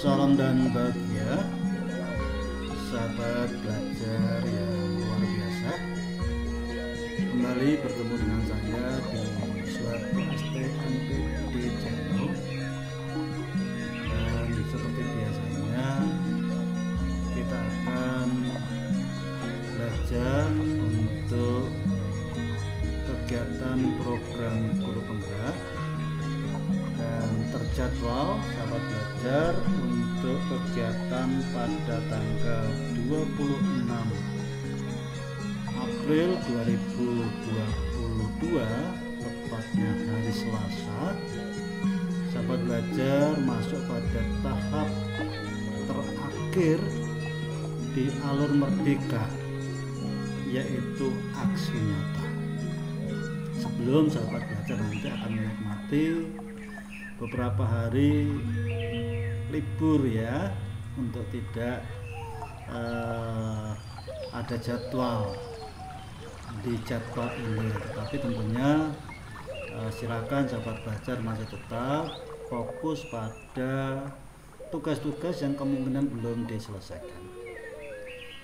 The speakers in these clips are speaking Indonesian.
Salam dan bahagia sahabat belajar yang luar biasa. Kembali bertemu dengan saya di suatu STMPD channel. Dan seperti biasanya kita akan belajar untuk kegiatan program guru penggerak dan terjadwal sahabat belajar untuk kegiatan pada tanggal 26 April 2022, tepatnya hari Selasa. Sahabat belajar masuk pada tahap terakhir di alur merdeka, yaitu aksi nyata. Sebelum sahabat belajar nanti akan menikmati beberapa hari libur ya, untuk tidak ada jadwal di jadwal ini, tetapi tentunya silakan sahabat belajar masih tetap fokus pada tugas-tugas yang kemungkinan belum diselesaikan.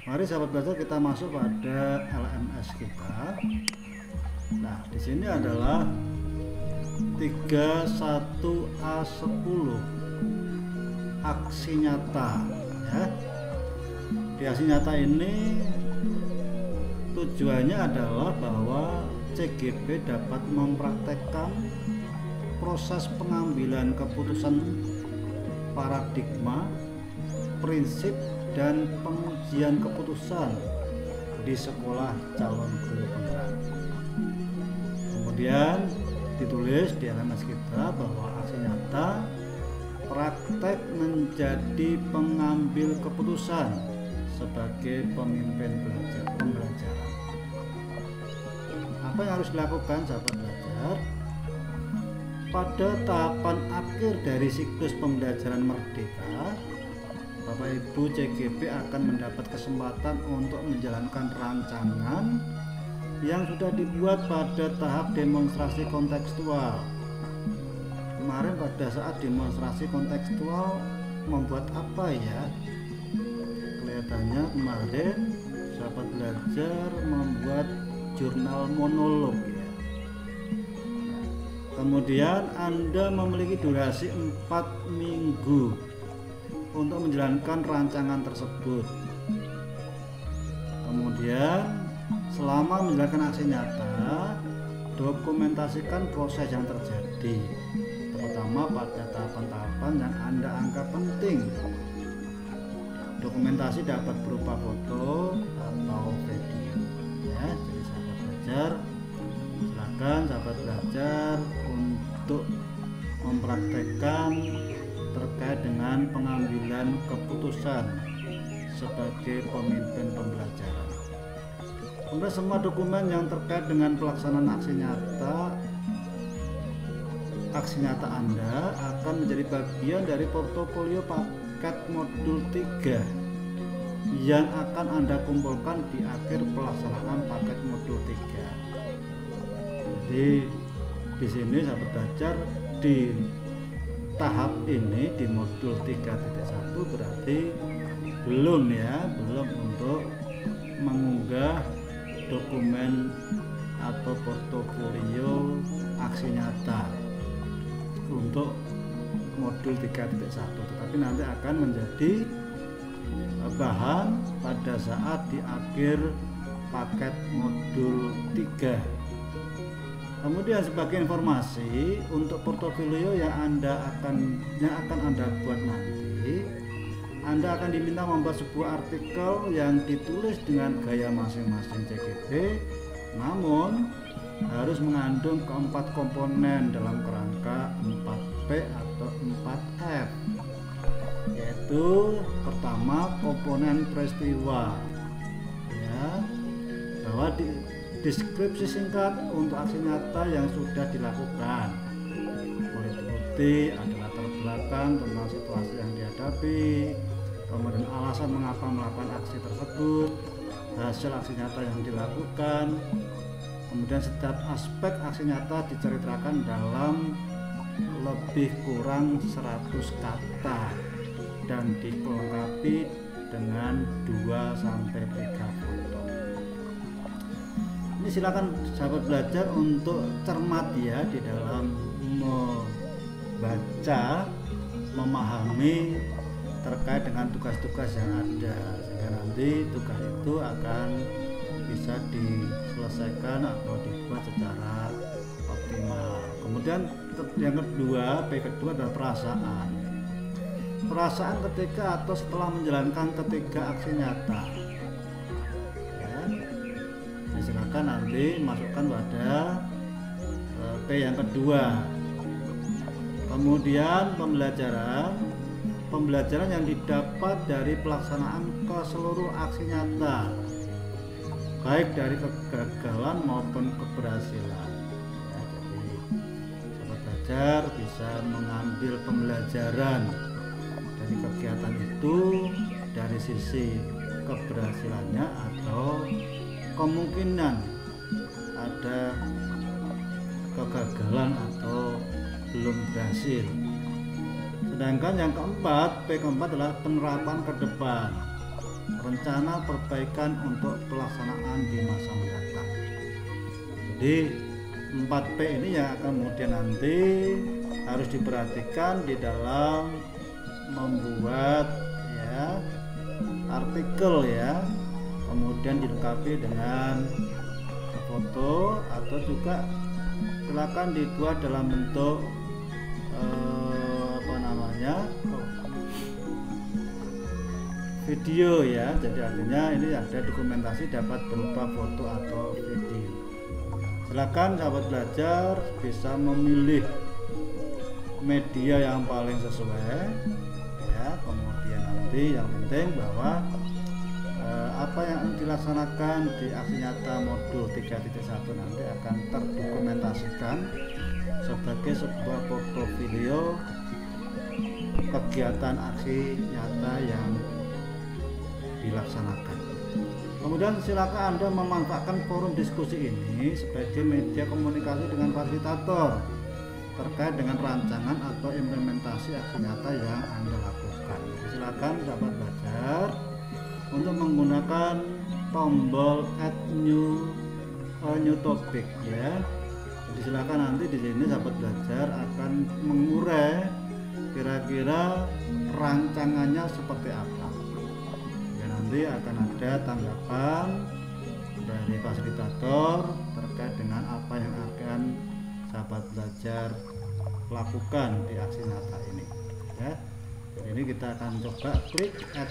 Mari sahabat belajar kita masuk pada LMS kita. Nah, di sini adalah 31A10 aksi nyata ya. Di aksi nyata ini tujuannya adalah bahwa CGP dapat mempraktekkan proses pengambilan keputusan paradigma, prinsip dan pengujian keputusan di sekolah calon guru penggerak. Kemudian ditulis di LMS kita bahwa aksi nyata praktek menjadi pengambil keputusan sebagai pemimpin pembelajaran. Apa yang harus dilakukan sahabat belajar? Pada tahapan akhir dari siklus pembelajaran merdeka, Bapak Ibu CGP akan mendapat kesempatan untuk menjalankan rancangan yang sudah dibuat pada tahap demonstrasi kontekstual. Kemarin pada saat demonstrasi kontekstual membuat apa ya? Kelihatannya kemarin sahabat belajar membuat jurnal monolog ya. Kemudian Anda memiliki durasi 4 minggu untuk menjalankan rancangan tersebut. Kemudian selama menjalankan aksi nyata, dokumentasikan proses yang terjadi, terutama pada tahapan-tahapan yang Anda anggap penting. Dokumentasi dapat berupa foto atau video ya. Jadi sahabat belajar, silakan sahabat belajar untuk mempraktekkan terkait dengan pengambilan keputusan sebagai pemimpin pembelajaran. Kemudian semua dokumen yang terkait dengan pelaksanaan aksi nyata Anda akan menjadi bagian dari portofolio paket modul 3 yang akan Anda kumpulkan di akhir pelaksanaan paket modul 3. Jadi di sini sahabat belajar di tahap ini di modul 3.1 berarti belum untuk mengunggah dokumen atau portofolio aksi nyata untuk modul 3.1, tetapi nanti akan menjadi bahan pada saat di akhir paket modul 3. Kemudian sebagai informasi untuk portofolio yang akan Anda buat nanti, Anda akan diminta membuat sebuah artikel yang ditulis dengan gaya masing-masing CGP, namun harus mengandung keempat komponen dalam kerangka 4P atau 4F, yaitu pertama komponen peristiwa ya, bahwa deskripsi singkat untuk aksi nyata yang sudah dilakukan, bukti adalah latar belakang tentang situasi yang dihadapi, kemudian alasan mengapa melakukan aksi tersebut, hasil aksi nyata yang dilakukan, kemudian setiap aspek aksi nyata diceritakan dalam lebih kurang 100 kata dan dilengkapi dengan 2-3 foto. Ini silakan sahabat belajar untuk cermat ya di dalam membaca, memahami terkait dengan tugas-tugas yang ada, sehingga nanti tugas itu akan bisa diselesaikan atau dibuat secara optimal. Kemudian yang kedua, P kedua adalah perasaan. Perasaan ketika atau setelah menjalankan ketiga aksi nyata. Ya. Nah, silakan nanti masukkan pada P yang kedua. Kemudian pembelajaran yang didapat dari pelaksanaan seluruh aksi nyata, baik dari kegagalan maupun keberhasilan. Ya, jadi sahabat belajar bisa mengambil pembelajaran dari kegiatan itu dari sisi keberhasilannya atau kemungkinan ada kegagalan atau belum berhasil. Sedangkan yang keempat, P keempat adalah penerapan ke depan, rencana perbaikan untuk pelaksanaan di masa mendatang. Jadi 4P ini yang kemudian nanti harus diperhatikan di dalam membuat ya artikel ya, kemudian dilengkapi dengan foto atau juga silakan dibuat dalam bentuk video ya. Jadi artinya ini ada dokumentasi dapat berupa foto atau video. Silakan sahabat belajar bisa memilih media yang paling sesuai ya. Kemudian nanti yang penting bahwa apa yang dilaksanakan di aksi nyata modul 3.1 nanti akan terdokumentasikan sebagai sebuah portofolio kegiatan aksi nyata yang dilaksanakan. Kemudian silakan Anda memanfaatkan forum diskusi ini sebagai media komunikasi dengan fasilitator terkait dengan rancangan atau implementasi aksi nyata yang Anda lakukan. Silakan sahabat belajar untuk menggunakan tombol add new topic ya. Jadi silakan nanti di sini sahabat belajar akan mengurai kira-kira rancangannya seperti apa. Ya, nanti akan ada tanggapan dari fasilitator terkait dengan apa yang akan sahabat belajar lakukan di aksi nyata ini ya. Jadi ini kita akan coba klik add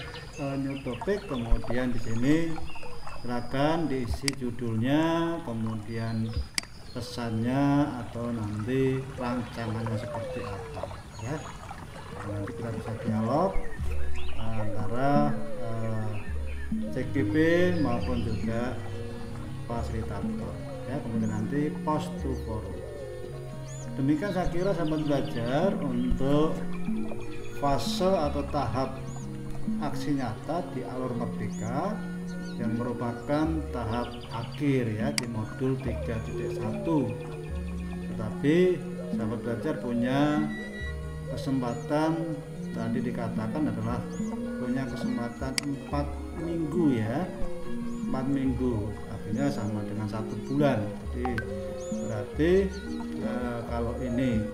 new topic, kemudian di sini silakan diisi judulnya, kemudian pesannya atau nanti rancangannya seperti apa ya. Nanti kita bisa dialog antara CGP maupun juga fasilitator ya. Kemudian nanti post to forum. Demikian saya kira sahabat belajar untuk fase atau tahap aksi nyata di Alur Merdeka yang merupakan tahap akhir ya di modul 3.1. Tetapi sahabat belajar punya kesempatan, tadi dikatakan adalah punya kesempatan 4 minggu ya, 4 minggu artinya sama dengan 1 bulan. Jadi berarti kalau ini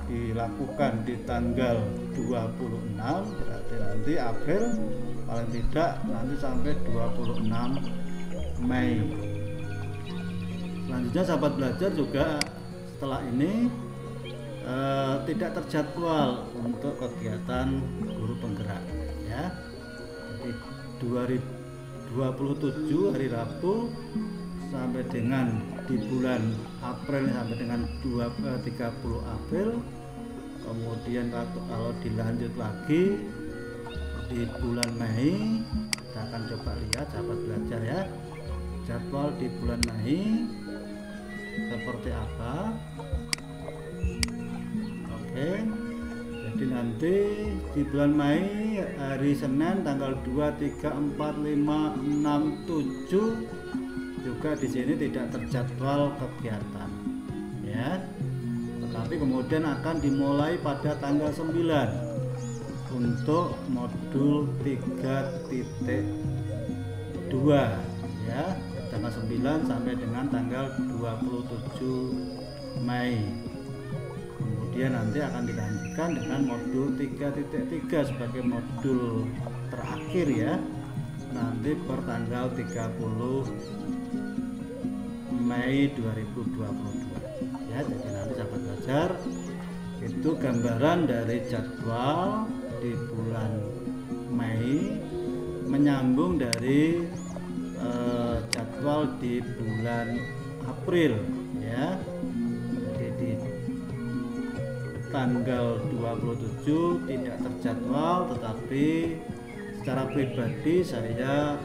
dilakukan di tanggal 26 berarti nanti April, paling tidak nanti sampai 26 Mei. Selanjutnya sahabat belajar juga setelah ini tidak terjadwal untuk kegiatan guru penggerak ya. Jadi 27 hari Rabu sampai dengan di bulan April sampai dengan 30 April. Kemudian kalau dilanjut lagi di bulan Mei, kita akan coba lihat sahabat belajar ya jadwal di bulan Mei seperti apa. Oke, jadi nanti di bulan Mei hari Senin tanggal 2, 3, 4, 5, 6, 7 juga di sini tidak terjadwal kegiatan ya, tetapi kemudian akan dimulai pada tanggal 9. untuk modul 3.2 ya, tanggal 9 sampai dengan tanggal 27 Mei. Kemudian nanti akan dilanjutkan dengan modul 3.3 sebagai modul terakhir ya, nanti per tanggal 30 Mei 2022 ya. Jadi nanti sahabat belajar, itu gambaran dari jadwal di bulan Mei menyambung dari jadwal di bulan April ya. Jadi di tanggal 27 tidak terjadwal, tetapi secara pribadi saya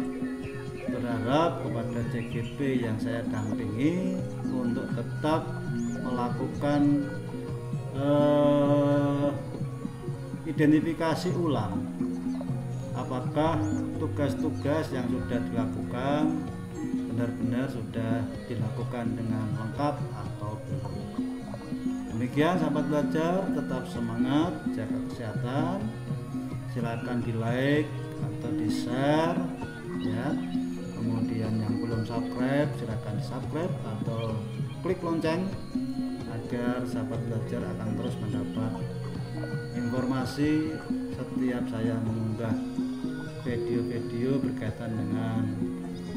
berharap kepada CGP yang saya dampingi untuk tetap melakukan identifikasi ulang apakah tugas-tugas yang sudah dilakukan benar-benar sudah dilakukan dengan lengkap atau belum. Demikian sahabat belajar, tetap semangat, jaga kesehatan, silakan di like atau di share ya. Kemudian yang belum subscribe silakan di subscribe atau klik lonceng agar sahabat belajar akan terus mendapat informasi setiap saya mengunggah video-video berkaitan dengan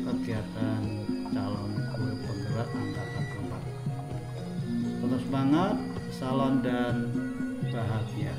kegiatan calon guru penggerak angkatan 4. Tetap semangat, salam dan bahagia.